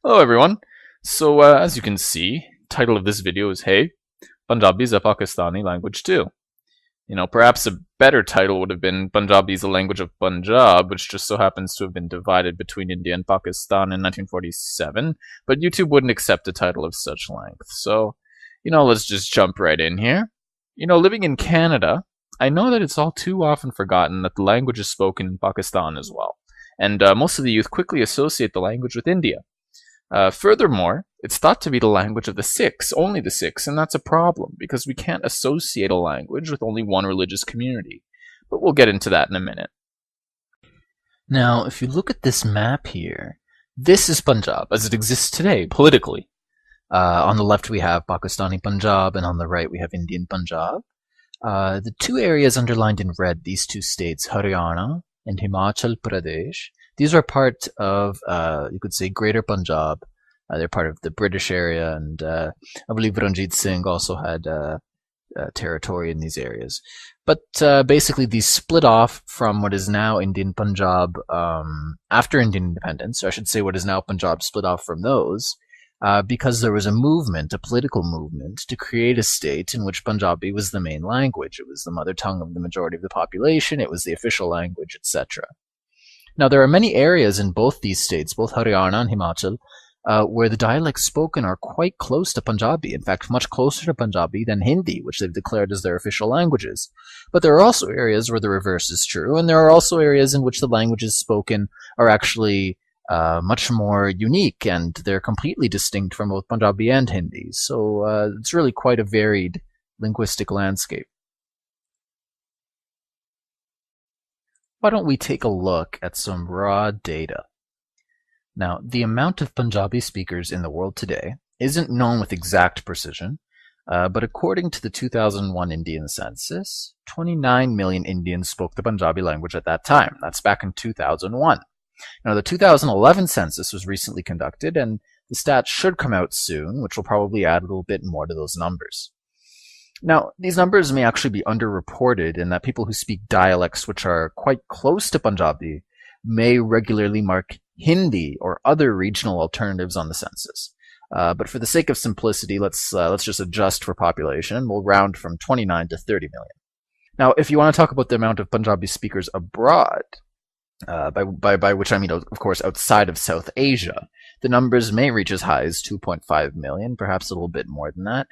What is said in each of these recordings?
Hello everyone. So as you can see, title of this video is Hey, Punjabi is a Pakistani language too. Perhaps a better title would have been Punjabi is a language of Punjab, which just so happens to have been divided between India and Pakistan in 1947, but YouTube wouldn't accept a title of such length. So, let's just jump right in here. Living in Canada, I know that it's all too often forgotten that the language is spoken in Pakistan as well, and most of the youth quickly associate the language with India. Furthermore, it's thought to be the language of the Sikhs, only the Sikhs, and that's a problem because we can't associate a language with only one religious community. But we'll get into that in a minute. Now, if you look at this map here, this is Punjab as it exists today, politically. On the left we have Pakistani Punjab, and on the right we have Indian Punjab. The two areas underlined in red, these two states, Haryana and Himachal Pradesh, these are part of, you could say, Greater Punjab. They're part of the British area, and I believe Ranjit Singh also had territory in these areas. But basically, these split off from what is now Indian Punjab after Indian independence, or I should say what is now Punjab split off from those, because there was a movement, a political movement, to create a state in which Punjabi was the main language. It was the mother tongue of the majority of the population, it was the official language, etc. Now, there are many areas in both these states, both Haryana and Himachal, where the dialects spoken are quite close to Punjabi, in fact, much closer to Punjabi than Hindi, which they've declared as their official languages. But there are also areas where the reverse is true, and there are also areas in which the languages spoken are actually much more unique, and they're completely distinct from both Punjabi and Hindi. So it's really quite a varied linguistic landscape. Why don't we take a look at some raw data? Now, the amount of Punjabi speakers in the world today isn't known with exact precision, but according to the 2001 Indian census, 29 million Indians spoke the Punjabi language at that time. That's back in 2001. Now, the 2011 census was recently conducted, and the stats should come out soon, which will probably add a little bit more to those numbers. Now, these numbers may actually be underreported in that people who speak dialects which are quite close to Punjabi may regularly mark Hindi or other regional alternatives on the census. But for the sake of simplicity, let's just adjust for population, and we'll round from 29 to 30 million. Now, if you want to talk about the amount of Punjabi speakers abroad, by which I mean, of course, outside of South Asia, the numbers may reach as high as 2.5 million, perhaps a little bit more than that.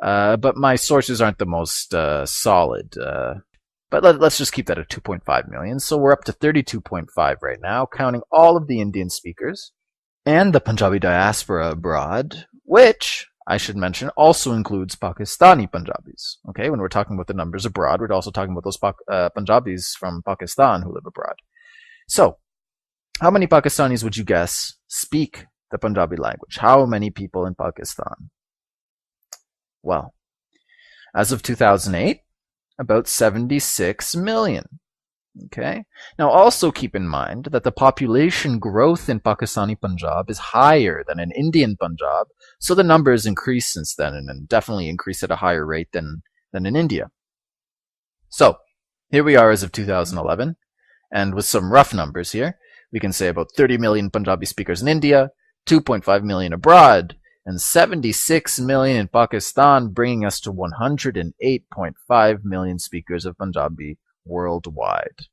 But my sources aren't the most solid. But let's just keep that at 2.5 million. So we're up to 32.5 right now, counting all of the Indian speakers and the Punjabi diaspora abroad, which, I should mention, also includes Pakistani Punjabis. Okay, when we're talking about the numbers abroad, we're also talking about those Punjabis from Pakistan who live abroad. So, how many Pakistanis would you guess speak the Punjabi language? How many people in Pakistan? Well, as of 2008, about 76 million. Okay? Now, also keep in mind that the population growth in Pakistani Punjab is higher than in Indian Punjab, so the numbers increased since then, and definitely increased at a higher rate than in India. So, here we are as of 2011, and with some rough numbers here, we can say about 30 million Punjabi speakers in India, 2.5 million abroad, and 76 million in Pakistan, bringing us to 108.5 million speakers of Punjabi worldwide.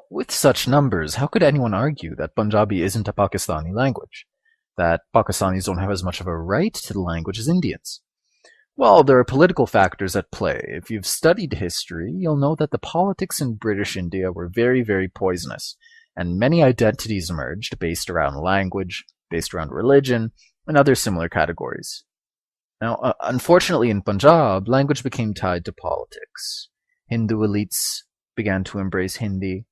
With such numbers, how could anyone argue that Punjabi isn't a Pakistani language? That Pakistanis don't have as much of a right to the language as Indians? Well, there are political factors at play. If you've studied history, you'll know that the politics in British India were very, very poisonous, and many identities emerged based around language, based around religion, and other similar categories. Now, unfortunately in Punjab, language became tied to politics. Hindu elites began to embrace Hindi.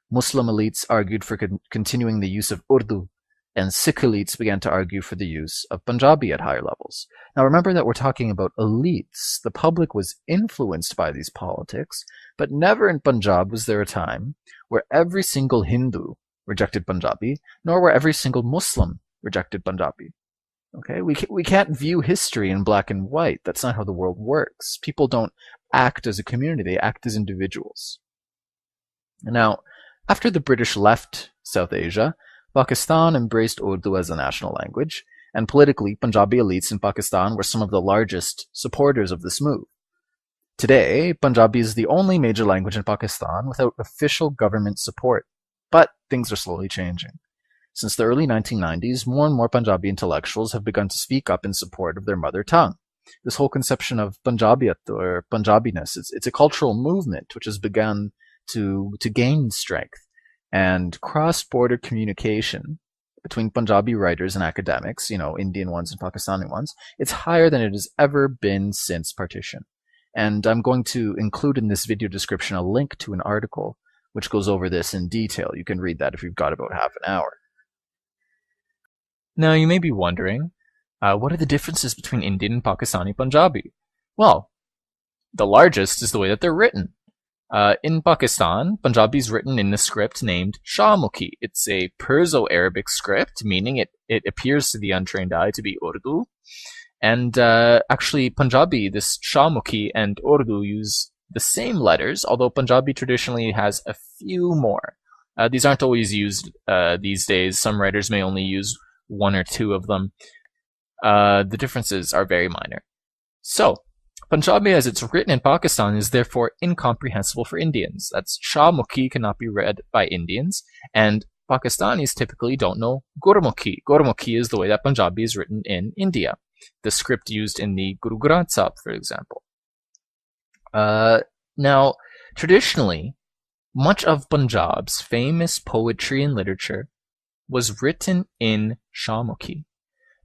Muslim elites argued for continuing the use of Urdu, and Sikh elites began to argue for the use of Punjabi at higher levels. Now remember that we're talking about elites. The public was influenced by these politics, but never in Punjab was there a time where every single Hindu rejected Punjabi, nor where every single Muslim rejected Punjabi. Okay, we can't view history in black and white. That's not how the world works. People don't act as a community, they act as individuals. Now, after the British left South Asia, Pakistan embraced Urdu as a national language, and politically, Punjabi elites in Pakistan were some of the largest supporters of this move. Today, Punjabi is the only major language in Pakistan without official government support, but things are slowly changing. Since the early 1990s, more and more Punjabi intellectuals have begun to speak up in support of their mother tongue. This whole conception of Punjabiyat or Punjabiness, it's a cultural movement which has begun to gain strength, and cross-border communication between Punjabi writers and academics, Indian ones and Pakistani ones, it's higher than it has ever been since partition. And I'm going to include in this video description a link to an article which goes over this in detail. You can read that if you've got about half an hour. Now you may be wondering, what are the differences between Indian and Pakistani Punjabi? Well, the largest is the way that they're written. In Pakistan, Punjabi is written in a script named Shahmukhi. It's a Perso-Arabic script, meaning it appears to the untrained eye to be Urdu. And actually, Punjabi, this Shahmukhi and Urdu use the same letters, although Punjabi traditionally has a few more. These aren't always used these days. Some writers may only use one or two of them. The differences are very minor. So, Punjabi as it's written in Pakistan is therefore incomprehensible for Indians. That's Shahmukhi cannot be read by Indians, and Pakistanis typically don't know Gurmukhi. Gurmukhi is the way that Punjabi is written in India, the script used in the Guru Granth Sahib, for example. Now, traditionally, much of Punjab's famous poetry and literature was written in Shahmukhi.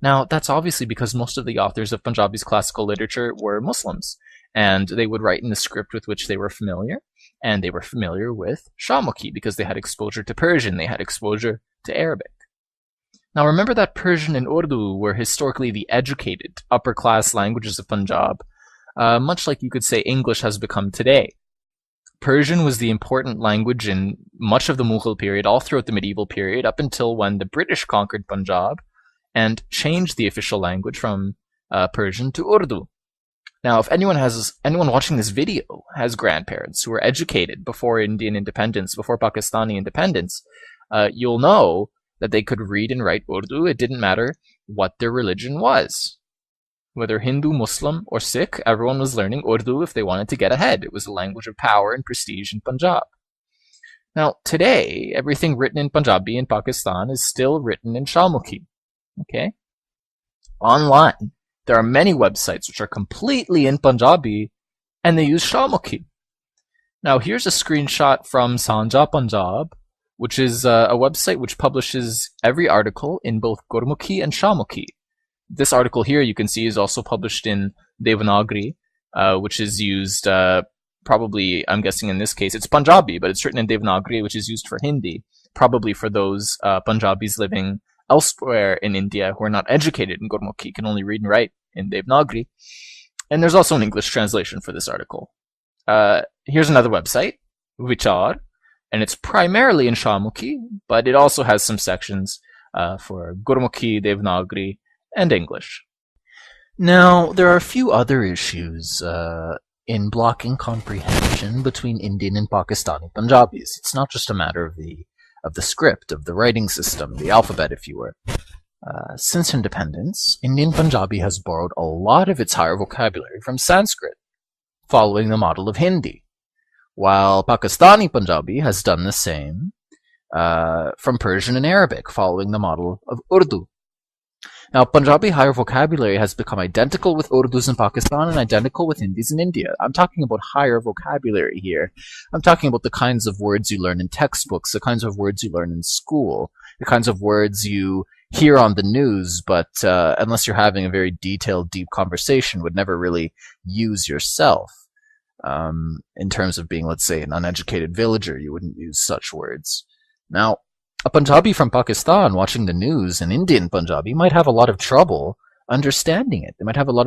Now, that's obviously because most of the authors of Punjabi's classical literature were Muslims, and they would write in the script with which they were familiar, and they were familiar with Shahmukhi because they had exposure to Persian, they had exposure to Arabic. Now, remember that Persian and Urdu were historically the educated, upper-class languages of Punjab, much like you could say English has become today. Persian was the important language in much of the Mughal period, all throughout the medieval period, up until when the British conquered Punjab and changed the official language from Persian to Urdu. Now, if anyone watching this video has grandparents who were educated before Indian independence, before Pakistani independence, you'll know that they could read and write Urdu. It didn't matter what their religion was. Whether Hindu, Muslim, or Sikh, everyone was learning Urdu if they wanted to get ahead. It was a language of power and prestige in Punjab. Now, today, everything written in Punjabi in Pakistan is still written in Shahmukhi. Okay? Online, there are many websites which are completely in Punjabi, and they use Shahmukhi. Now, here's a screenshot from Sanja Punjab, which is a website which publishes every article in both Gurmukhi and Shahmukhi. This article here, you can see, is also published in Devanagari, which is used probably, I'm guessing in this case, it's Punjabi, but it's written in Devanagari, which is used for Hindi, probably for those Punjabis living elsewhere in India who are not educated in Gurmukhi, can only read and write in Devanagari. And there's also an English translation for this article. Here's another website, Vichar, and it's primarily in Shahmukhi, but it also has some sections for Gurmukhi, Devanagari, and English. Now, there are a few other issues in blocking comprehension between Indian and Pakistani Punjabis. It's not just a matter of the script, of the writing system, the alphabet, if you were. Since independence, Indian Punjabi has borrowed a lot of its higher vocabulary from Sanskrit, following the model of Hindi, while Pakistani Punjabi has done the same from Persian and Arabic, following the model of Urdu. Now, Punjabi higher vocabulary has become identical with Urdus in Pakistan and identical with Hindis in India. I'm talking about higher vocabulary here. I'm talking about the kinds of words you learn in textbooks, the kinds of words you learn in school, the kinds of words you hear on the news, but unless you're having a very detailed, deep conversation, would never really use yourself. In terms of being, let's say, an uneducated villager, you wouldn't use such words. Now, a Punjabi from Pakistan watching the news, an Indian Punjabi, might have a lot of trouble understanding it. They might have a lot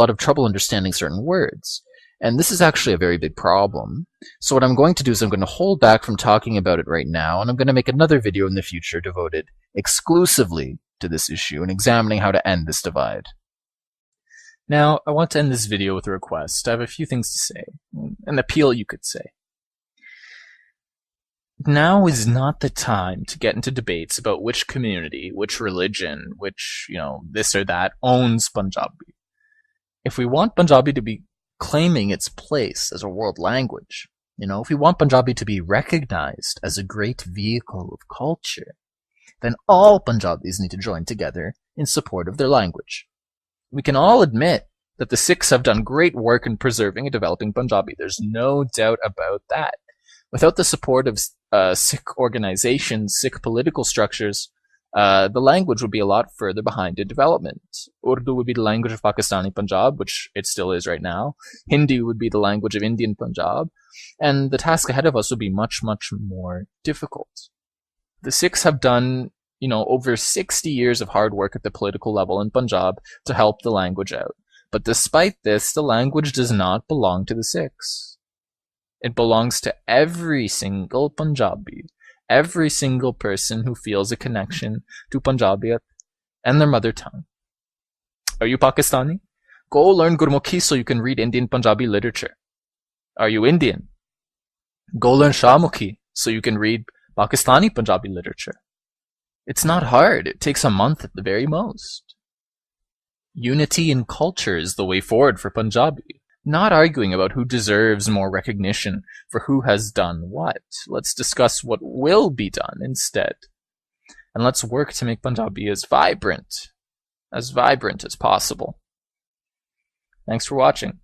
of trouble understanding certain words. And this is actually a very big problem. So what I'm going to do is I'm going to hold back from talking about it right now, and I'm going to make another video in the future devoted exclusively to this issue and examining how to end this divide. Now, I want to end this video with a request. I have a few things to say. An appeal, you could say. now is not the time to get into debates about which community, which religion, which, this or that owns Punjabi. If we want Punjabi to be claiming its place as a world language, if we want Punjabi to be recognized as a great vehicle of culture, then all Punjabis need to join together in support of their language. We can all admit that the Sikhs have done great work in preserving and developing Punjabi. There's no doubt about that. Without the support of Sikh organizations, Sikh political structures, the language would be a lot further behind in development. Urdu would be the language of Pakistani Punjab, which it still is right now. Hindi would be the language of Indian Punjab. And the task ahead of us would be much, much more difficult. The Sikhs have done, over 60 years of hard work at the political level in Punjab to help the language out. But despite this, the language does not belong to the Sikhs. It belongs to every single Punjabi, every single person who feels a connection to Punjabiyat and their mother tongue. Are you Pakistani? Go learn Gurmukhi so you can read Indian Punjabi literature. Are you Indian? Go learn Shahmukhi so you can read Pakistani Punjabi literature. It's not hard. It takes a month at the very most. Unity in culture is the way forward for Punjabi. Not arguing about who deserves more recognition for who has done what. Let's discuss what will be done instead. And let's work to make Punjabi as vibrant as possible. Thanks for watching.